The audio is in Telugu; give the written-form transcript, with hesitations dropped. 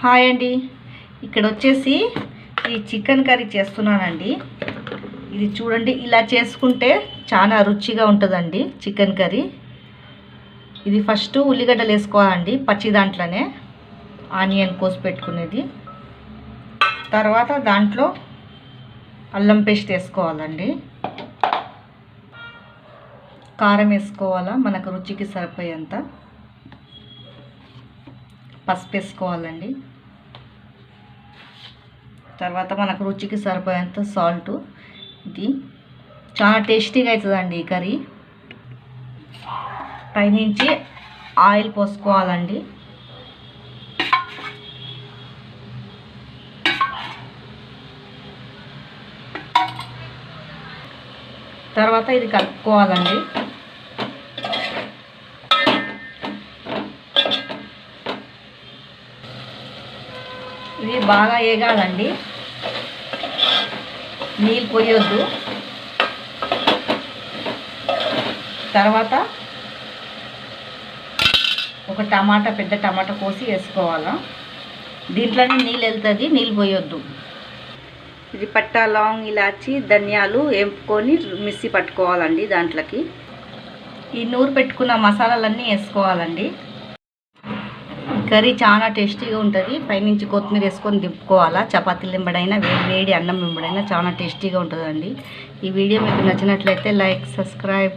హాయ్ అండి, ఇక్కడ వచ్చేసి ఈ చికెన్ కర్రీ చేస్తున్నానండి. ఇది చూడండి, ఇలా చేసుకుంటే చాలా రుచిగా ఉంటుందండి చికెన్ కర్రీ. ఇది ఫస్ట్ ఉల్లిగడ్డలు వేసుకోవాలండి, పచ్చి దాంట్లోనే ఆనియన్ కోసి పెట్టుకునేది. తర్వాత దాంట్లో అల్లం పేస్ట్ వేసుకోవాలండి, కారం వేసుకోవాలా మనకు రుచికి సరిపోయేంత, పసుపు వేసుకోవాలండి, తర్వాత మనకు రుచికి సరిపోయేంత సాల్ట్. ఇది చాలా టేస్టీగా అవుతుందండి ఈ కర్రీ. పైనుంచి ఆయిల్ పోసుకోవాలండి. తర్వాత ఇది కలుపుకోవాలండి. ఇది బాగా వేగాలండి, నీళ్ళు పోయొద్దు. తర్వాత ఒక టమాటా, పెద్ద టమాటా కోసి వేసుకోవాలా. దీంట్లోనే నీళ్ళు వెళ్తుంది, నీళ్ళు పోయొద్దు. ఇది పట్టా, లవంగ్, ఇలాచి, ధనియాలు వేపుకొని మిక్సీ పట్టుకోవాలండి. దాంట్లోకి ఈ నూరు పెట్టుకున్న మసాలాలన్నీ వేసుకోవాలండి. కర్రీ చాలా టేస్టీగా ఉంటుంది. పైనుంచి కొత్తిమీర వేసుకొని దింపుకోవాలా. చపాతీలు వెంబడైనా, వేడి అన్నం వెంబడైనా చాలా టేస్టీగా ఉంటుందండి. ఈ వీడియో మీకు నచ్చినట్లయితే లైక్, సబ్స్క్రైబ్.